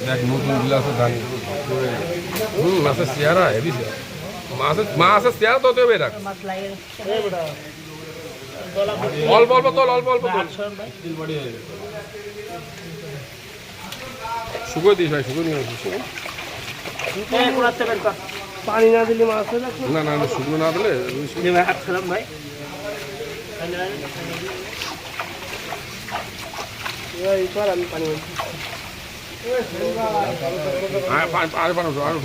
দেখ নতুন গ্লাসে দাঁড়িয়ে মাছের চেহারা হেভি মাছের চেহারা তো দেবে রাখ অল্প অল্প তোল অল্প অল্প তোল শুকো দিস ভাই শুকো নিয়ে পানি না দিলে মাছ না না শুকনো না দিলে হাত খারাপ ভাই আমি পানি আর পানি আরো